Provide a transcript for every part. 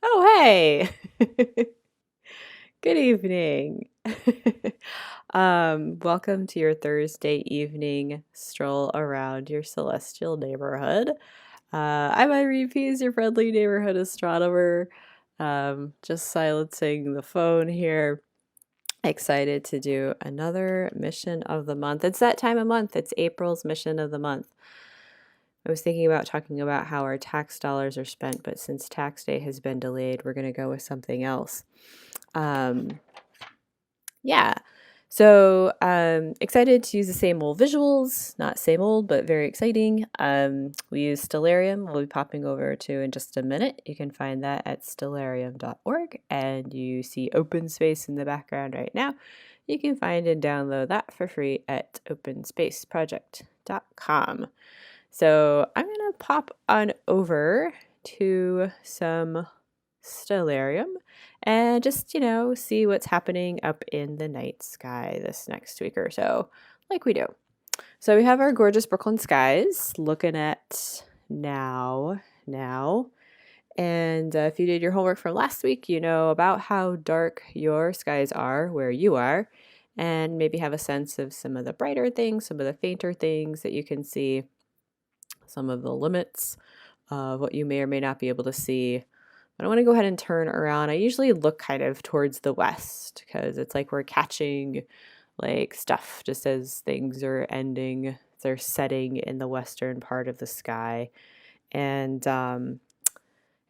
Oh, hey. Good evening. Welcome to your Thursday evening stroll around your celestial neighborhood. I'm Irene Pease, your friendly neighborhood astronomer. Just silencing the phone here. Excited to do another mission of the month. It's that time of month. It's April's mission of the month. I was thinking about talking about how our tax dollars are spent, but since tax day has been delayed, we're going to go with something else. Yeah, so excited to use the same old visuals, not same old, but very exciting. We use Stellarium. We'll be popping over to in just a minute. You can find that at stellarium.org, and you see open space in the background right now. You can find and download that for free at openspaceproject.com. So I'm going to pop on over to some Stellarium and just, see what's happening up in the night sky this next week or so, like we do. So we have our gorgeous Brooklyn skies looking at now. And if you did your homework from last week, you know about how dark your skies are where you are, and maybe have a sense of some of the brighter things, some of the fainter things that you can see, some of the limits of what you may or may not be able to see. But I want to go ahead and turn around. I usually look kind of towards the west because it's like we're catching like stuff just as things are ending. They're setting in the western part of the sky. And I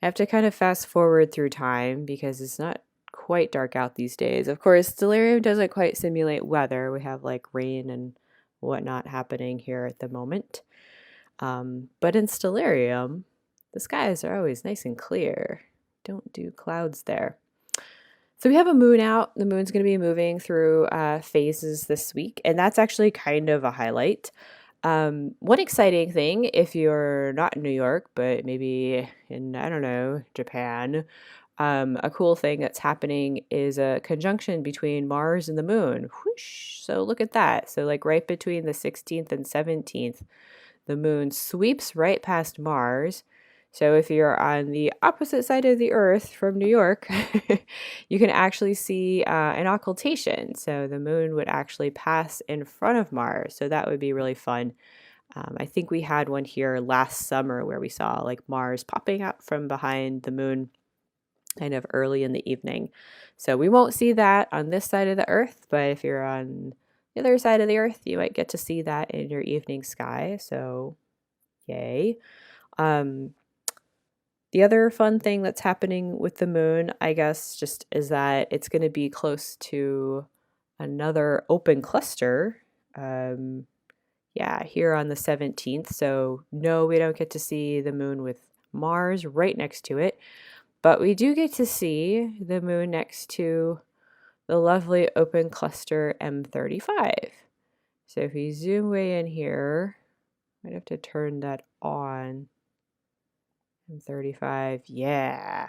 have to kind of fast forward through time because it's not quite dark out these days. Of course, Stellarium doesn't quite simulate weather. We have like rain and whatnot happening here at the moment. But in Stellarium, the skies are always nice and clear. Don't do clouds there. So we have a moon out. The moon's going to be moving through phases this week, and that's actually kind of a highlight. One exciting thing, if you're not in New York, but maybe in, I don't know, Japan, a cool thing that's happening is a conjunction between Mars and the moon. Whoosh! So look at that. So like right between the 16th and 17th, the moon sweeps right past Mars. So if you're on the opposite side of the Earth from New York, you can actually see an occultation. So the moon would actually pass in front of Mars. So that would be really fun. I think we had one here last summer where we saw like Mars popping up from behind the moon kind of early in the evening. So we won't see that on this side of the Earth, but if you're on the other side of the Earth, you might get to see that in your evening sky. So yay. The other fun thing that's happening with the moon, I guess, just is that it's going to be close to another open cluster. Here on the 17th. So no, we don't get to see the moon with Mars right next to it, but we do get to see the moon next to the lovely open cluster M35. So if we zoom way in here, I'd have to turn that on. M35, yeah.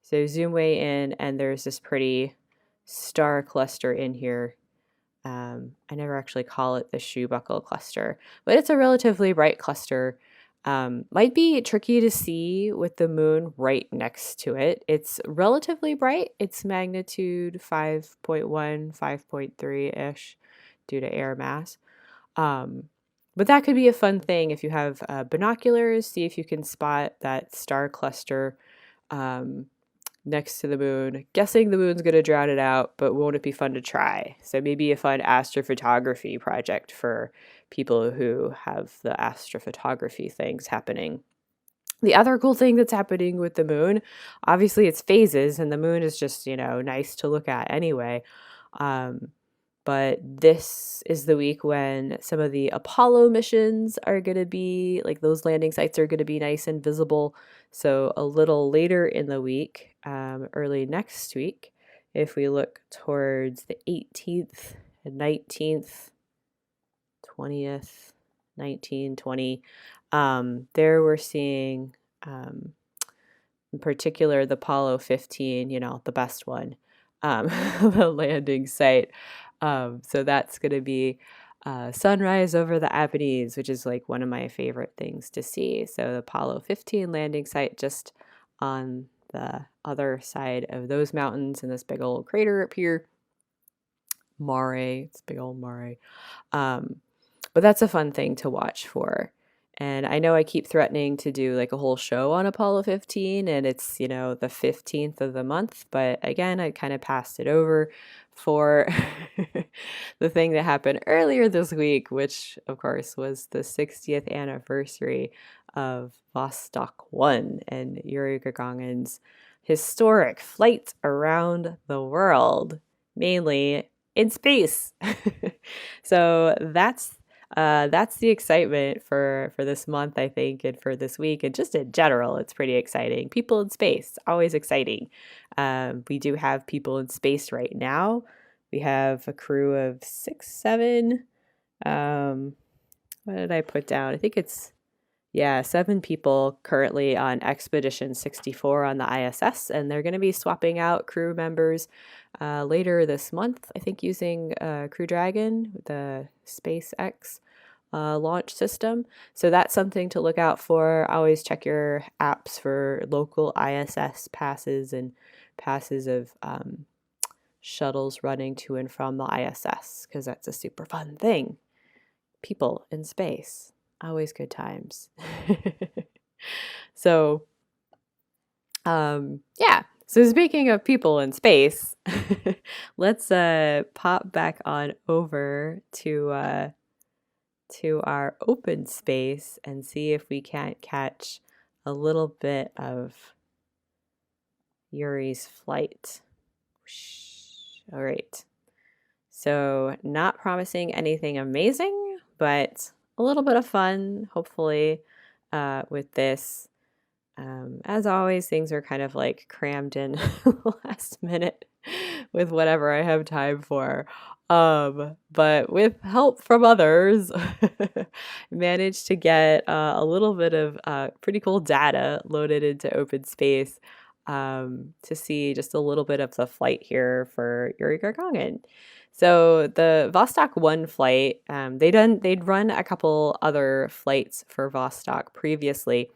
So zoom way in, and there's this pretty star cluster in here. I never actually call it the shoe buckle cluster, but it's a relatively bright cluster. Might be tricky to see with the moon right next to it. It's relatively bright. It's magnitude 5.1, 5.3-ish due to air mass. But that could be a fun thing if you have binoculars. See if you can spot that star cluster next to the moon. Guessing the moon's going to drown it out, but won't it be fun to try? So maybe a fun astrophotography project for people who have the astrophotography things happening. The other cool thing that's happening with the moon, obviously it's phases, and the moon is just, nice to look at anyway. But this is the week when some of the Apollo missions are going to be, like those landing sites are going to be nice and visible. So a little later in the week, early next week, if we look towards the 18th and 19th, 20th, 19, 20, there we're seeing, in particular, the Apollo 15, the best one, the landing site. So that's going to be sunrise over the Apennines, which is like one of my favorite things to see. So the Apollo 15 landing site just on the other side of those mountains in this big old crater up here. Mare, it's big old Mare. Um, but that's a fun thing to watch for. And I know I keep threatening to do like a whole show on Apollo 15, and it's, you know, the 15th of the month. But again, I kind of passed it over for the thing that happened earlier this week, which of course was the 60th anniversary of Vostok 1 and Yuri Gagarin's historic flight around the world, mainly in space. So that's the excitement for this month, I think, and for this week, and just in general, it's pretty exciting. People in space, always exciting. We do have people in space right now. We have a crew of 6, 7. What did I put down? I think it's 7 people currently on Expedition 64 on the ISS, and they're going to be swapping out crew members later this month, I think, using Crew Dragon, the SpaceX launch system. So that's something to look out for. Always check your apps for local ISS passes and passes of shuttles running to and from the ISS, because that's a super fun thing. People in space. Always good times. So, yeah. So speaking of people in space, let's pop back on over to our open space and see if we can't catch a little bit of Yuri's flight. All right. So not promising anything amazing, but a little bit of fun, hopefully, with this. As always, things are kind of like crammed in last minute with whatever I have time for. But with help from others, managed to get a little bit of pretty cool data loaded into OpenSpace to see just a little bit of the flight here for Yuri Gagarin. So the Vostok 1 flight, they'd run a couple other flights for Vostok previously.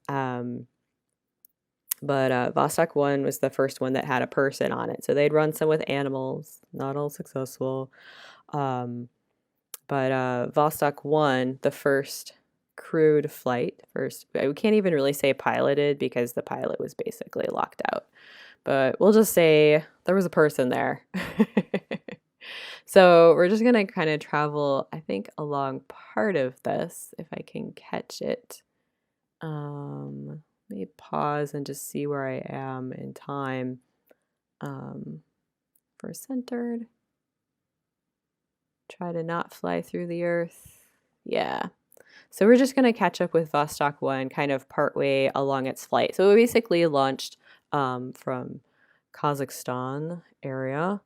But Vostok 1 was the first one that had a person on it. So they'd run some with animals, not all successful. But Vostok 1, the first crewed flight, we can't even really say piloted because the pilot was basically locked out. But we'll just say there was a person there. So we're just going to kind of travel, I think, along part of this, if I can catch it. Let me pause and just see where I am in time for centered. Try to not fly through the earth. Yeah. So we're just going to catch up with Vostok 1 kind of partway along its flight. So it basically launched from Kazakhstan area.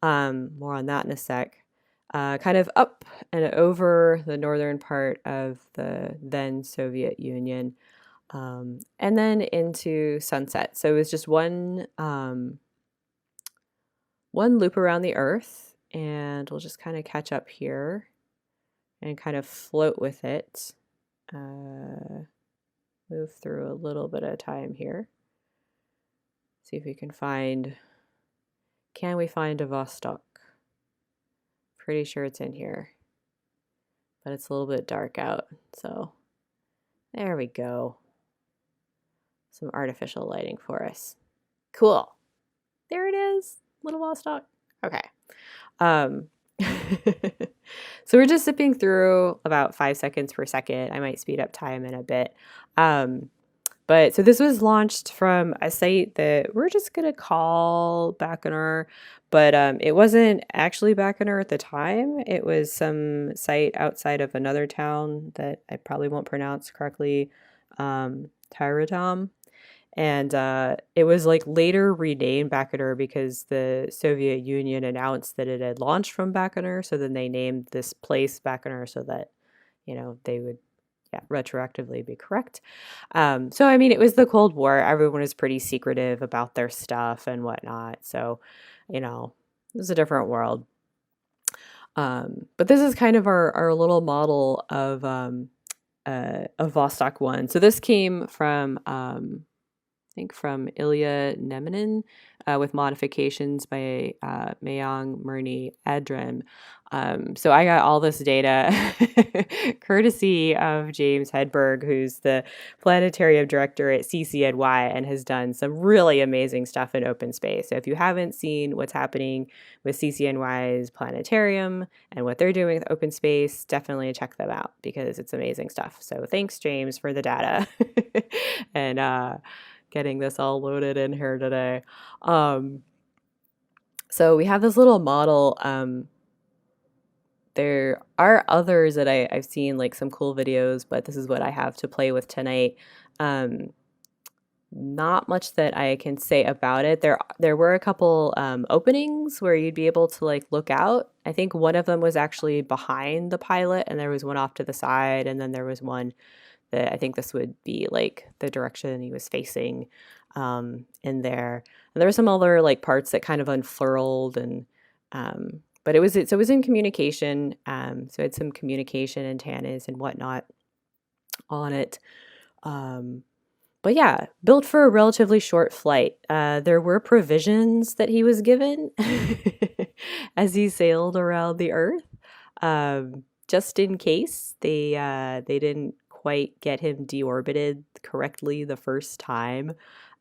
More on that in a sec. Kind of up and over the northern part of the then Soviet Union. And then into sunset. So it was just one loop around the Earth, and we'll just kind of catch up here and kind of float with it. Move through a little bit of time here. See if we can find a Vostok? Pretty sure it's in here, but it's a little bit dark out. So there we go. Some artificial lighting for us. Cool. There it is, little Vostok. Okay. So we're just zipping through about 5 seconds per second. I might speed up time in a bit. But so this was launched from a site that we're just going to call Baikonur, but it wasn't actually Baikonur at the time. It was some site outside of another town that I probably won't pronounce correctly, Tyradam. And it was like later renamed Baikonur because the Soviet Union announced that it had launched from Baikonur. So then they named this place Baikonur so that, you know, they would retroactively be correct. So, I mean, it was the Cold War. Everyone was pretty secretive about their stuff and whatnot. So, you know, it was a different world. But this is kind of our little model of Vostok 1. So this came from think from Ilya Nemenin, with modifications by Mayong Murni Adrim. So I got all this data courtesy of James Hedberg, who's the planetarium director at CCNY and has done some really amazing stuff in open space. So if you haven't seen what's happening with CCNY's planetarium and what they're doing with open space, definitely check them out because it's amazing stuff. So thanks, James, for the data and getting this all loaded in here today. So we have this little model. There are others that I've seen, like some cool videos, but this is what I have to play with tonight. Not much that I can say about it. There were a couple openings where you'd be able to like look out. I think one of them was actually behind the pilot, and there was one off to the side, and then there was one that I think this would be like the direction he was facing in there. And there were some other like parts that kind of unfurled and but it was in communication. So it had some communication antennas and whatnot on it. But yeah, built for a relatively short flight. There were provisions that he was given as he sailed around the Earth, just in case they didn't quite get him deorbited correctly the first time.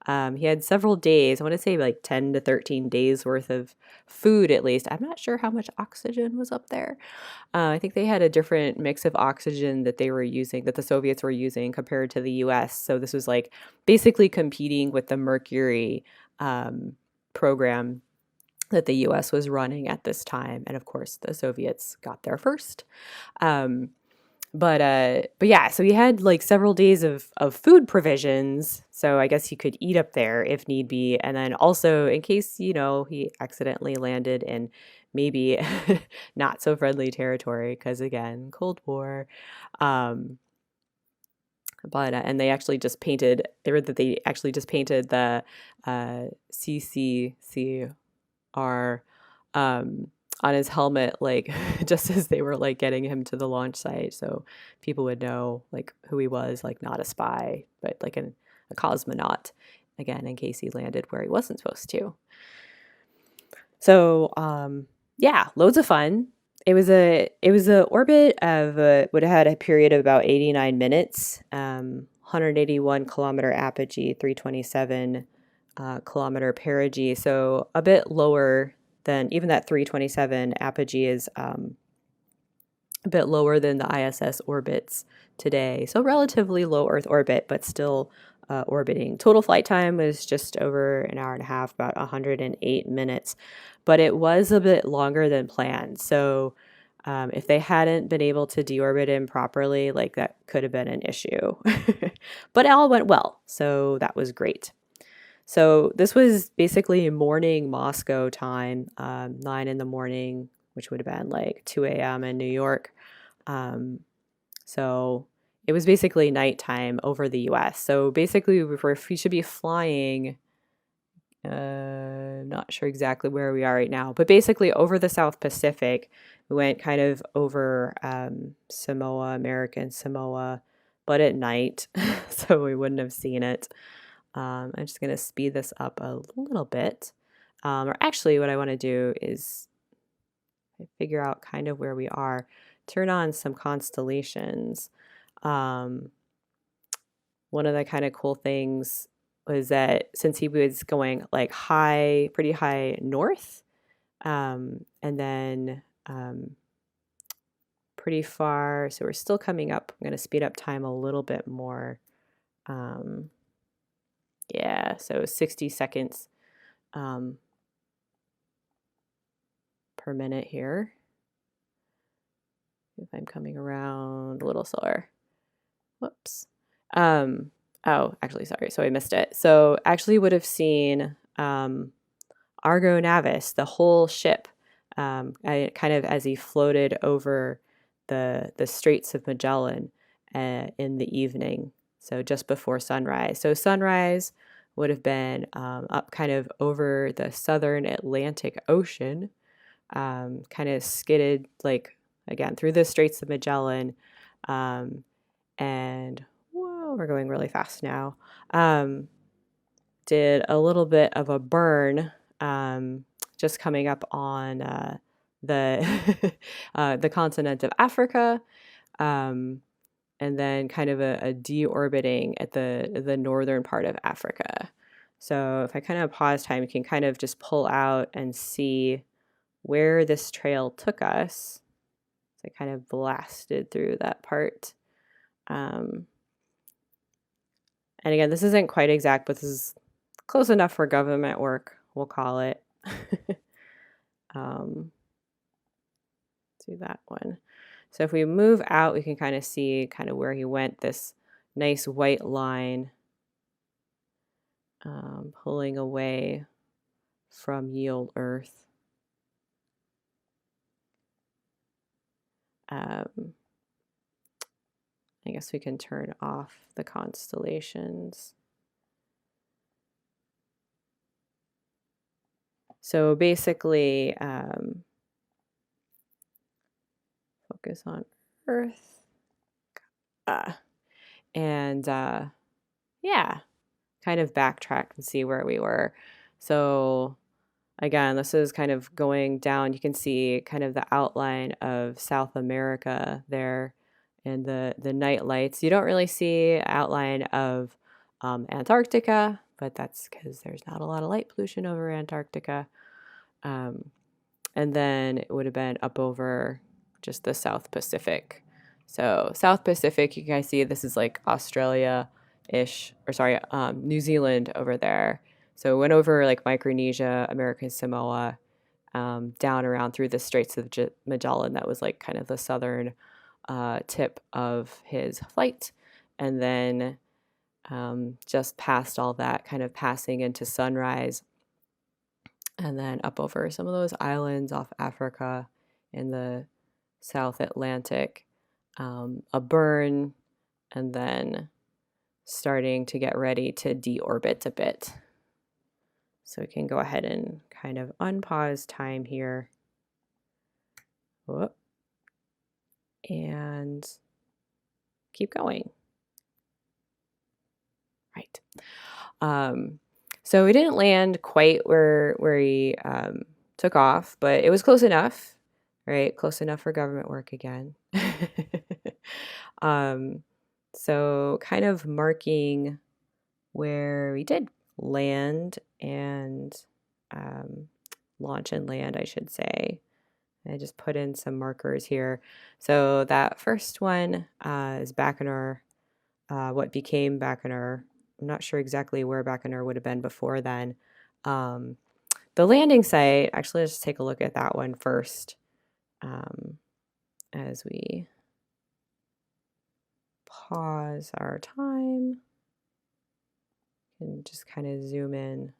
He had several days, I want to say like 10 to 13 days worth of food at least. I'm not sure how much oxygen was up there. I think they had a different mix of oxygen that they were using, that the Soviets were using compared to the US. So this was like basically competing with the Mercury program that the US was running at this time. And of course, the Soviets got there first. But yeah, so he had like several days of food provisions. So I guess he could eat up there if need be. And then also in case, he accidentally landed in maybe not so friendly territory, because again, Cold War. But and they actually just painted the CCCR on his helmet, like just as they were like getting him to the launch site, so people would know like who he was, like not a spy, but like a cosmonaut, again, in case he landed where he wasn't supposed to. So yeah, loads of fun. It was a orbit of would have had a period of about 89 minutes, 181 kilometer apogee, 327 kilometer perigee, so a bit lower than even that 327 apogee is a bit lower than the ISS orbits today. So relatively low Earth orbit, but still orbiting. Total flight time was just over an hour and a half, about 108 minutes, but it was a bit longer than planned. So if they hadn't been able to deorbit him properly, like that could have been an issue. But it all went well, so that was great. So this was basically morning Moscow time, 9 in the morning, which would have been like 2 a.m. in New York. So it was basically nighttime over the US. So basically we should be flying, not sure exactly where we are right now, but basically over the South Pacific. We went kind of over Samoa, American Samoa, but at night, so we wouldn't have seen it. I'm just going to speed this up a little bit. Or actually, what I want to do is figure out kind of where we are. Turn on some constellations. One of the kind of cool things was that since he was going like pretty high north, and then pretty far, so we're still coming up. I'm going to speed up time a little bit more. Yeah, so 60 seconds per minute here. If I'm coming around a little slower. Whoops. Oh, actually, sorry. So I missed it. So actually would have seen Argo Navis, the whole ship, kind of as he floated over the Straits of Magellan in the evening. So just before sunrise. So sunrise would have been up kind of over the southern Atlantic Ocean, kind of skidded like again through the Straits of Magellan, and whoa, we're going really fast now. did a little bit of a burn just coming up on the the continent of Africa, and then kind of a deorbiting at the northern part of Africa. So if I kind of pause time, you can kind of just pull out and see where this trail took us. So I kind of blasted through that part. And again, this isn't quite exact, but this is close enough for government work, we'll call it. Do that one. So if we move out, we can kind of see kind of where he went, this nice white line pulling away from ye olde Earth. I guess we can turn off the constellations. So basically, focus on Earth. Yeah, kind of backtrack and see where we were. So again, this is kind of going down. You can see kind of the outline of South America there and the night lights. You don't really see outline of Antarctica, but that's because there's not a lot of light pollution over Antarctica. And then it would have been up over just the South Pacific. So South Pacific, you guys see this is like Australia-ish, or sorry, New Zealand over there. So it went over like Micronesia, American Samoa, down around through the Straits of Magellan. That was like kind of the southern tip of his flight. And then just past all that, kind of passing into sunrise. And then up over some of those islands off Africa in the South Atlantic, a burn, and then starting to get ready to deorbit a bit. So we can go ahead and kind of unpause time here. Whoop. And keep going. Right. So we didn't land quite where he took off, but it was close enough, right? Close enough for government work again. So kind of marking where we did land and launch and land, I should say. I just put in some markers here. So that first one is Backenor, what became Backenor. I'm not sure exactly where Backenor would have been before then. The landing site, actually, let's just take a look at that one first as we pause our time and just kind of zoom in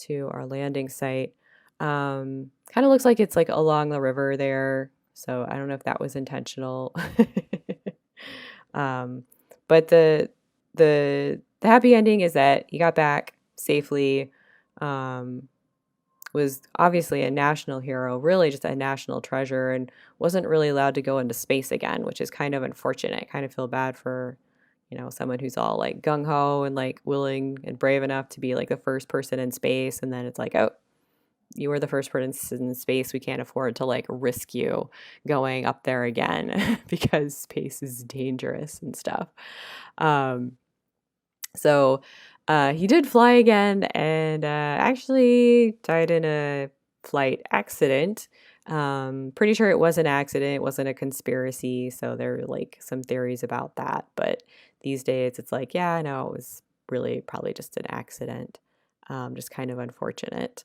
to our landing site. Kind of looks like it's like along the river there, so I don't know if that was intentional. But the happy ending is that he got back safely. Was obviously a national hero, really just a national treasure, and wasn't really allowed to go into space again, which is kind of unfortunate. I kind of feel bad for, someone who's all like gung-ho and like willing and brave enough to be like the first person in space, and then it's like, oh, you were the first person in space. We can't afford to like risk you going up there again because space is dangerous and stuff. So he did fly again and actually died in a flight accident. Pretty sure it was an accident. It wasn't a conspiracy. So there are like some theories about that. But these days it's like, yeah, no, it was really probably just an accident. Just kind of unfortunate.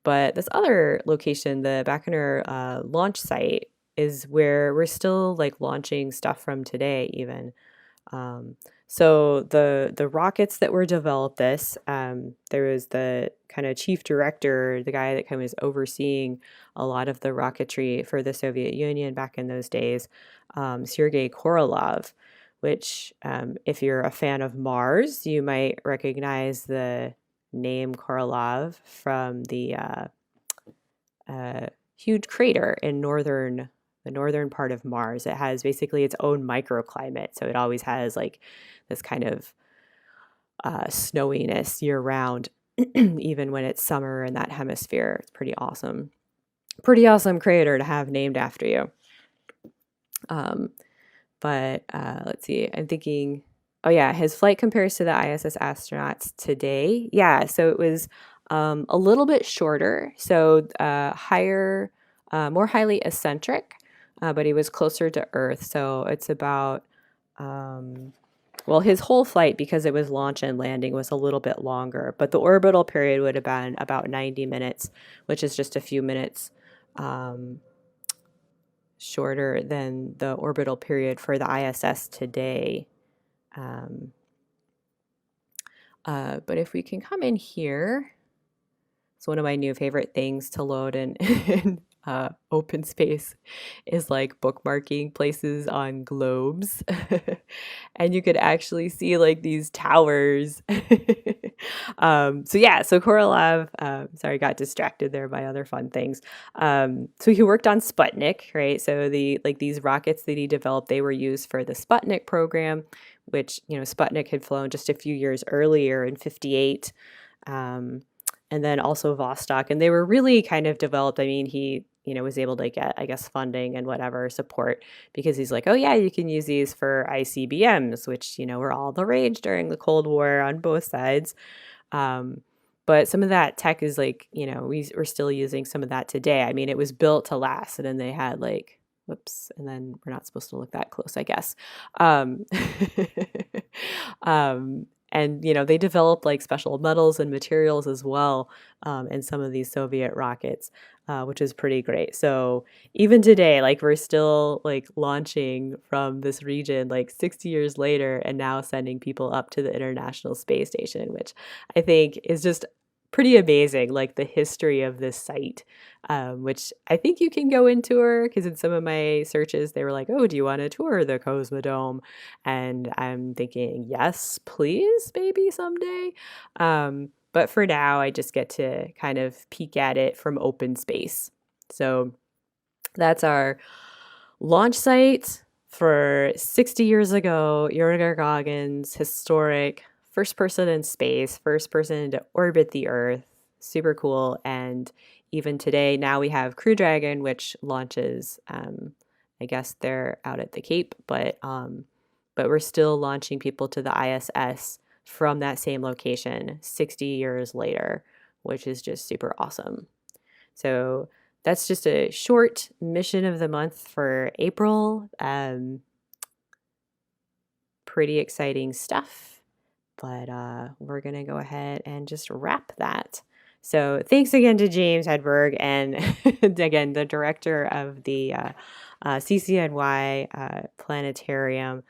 But this other location, the Backenor launch site, is where we're still like launching stuff from today even. So the rockets that were developed there was the kind of chief director, the guy that kind of was overseeing a lot of the rocketry for the Soviet Union back in those days, Sergei Korolev, which if you're a fan of Mars, you might recognize the name Korolev from the huge crater in the northern part of Mars. It has basically its own microclimate, so it always has like this kind of snowiness year round, even when it's summer in that hemisphere. It's pretty awesome. Pretty awesome crater to have named after you. But let's see, I'm thinking, oh yeah, his flight compares to the ISS astronauts today. Yeah, so it was a little bit shorter, so higher, more highly eccentric, but he was closer to Earth. So it's about, well, his whole flight, because it was launch and landing, was a little bit longer, but the orbital period would have been about 90 minutes, which is just a few minutes shorter than the orbital period for the ISS today. But if we can come in here, it's one of my new favorite things to load in open space is like bookmarking places on globes. And you could actually see like these towers. So yeah, so Korolev, sorry, got distracted there by other fun things. So he worked on Sputnik, right? So these rockets that he developed, they were used for the Sputnik program, which, Sputnik had flown just a few years earlier in 58. And then also Vostok, and they were really kind of developed. I mean, he, was able to get, I guess, funding and whatever support, because he's like, oh yeah, you can use these for ICBMs, which, were all the rage during the Cold War on both sides. But some of that tech is like, we're still using some of that today. I mean, it was built to last, and then they had like, whoops, and then we're not supposed to look that close, I guess. And, they developed like special metals and materials as well in some of these Soviet rockets, which is pretty great. So even today, like we're still like launching from this region like 60 years later, and now sending people up to the International Space Station, which I think is just pretty amazing, like the history of this site, which I think you can go and tour, because in some of my searches, they were like, oh, do you want to tour the Cosmodome? And I'm thinking, yes, please, maybe someday. But for now, I just get to kind of peek at it from open space. So that's our launch site for 60 years ago, Yuri Gagarin's historic first person in space, first person to orbit the Earth. Super cool. And even today, now we have Crew Dragon, which launches, I guess they're out at the Cape, but we're still launching people to the ISS from that same location 60 years later, which is just super awesome. So that's just a short mission of the month for April. Pretty exciting stuff, but we're going to go ahead and just wrap that. So thanks again to James Hedberg, and again, the director of the CCNY Planetarium.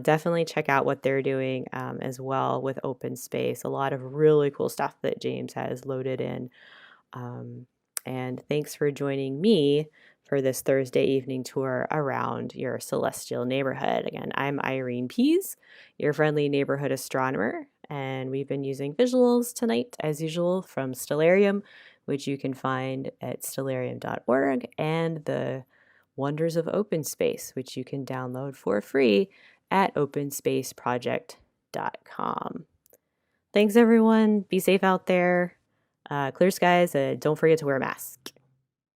Definitely check out what they're doing as well with open space. A lot of really cool stuff that James has loaded in. And thanks for joining me for this Thursday evening tour around your celestial neighborhood. Again, I'm Irene Pease, your friendly neighborhood astronomer, and we've been using visuals tonight, as usual, from Stellarium, which you can find at stellarium.org, and the Wonders of Open Space, which you can download for free at openspaceproject.com. Thanks, everyone. Be safe out there. Clear skies, don't forget to wear a mask.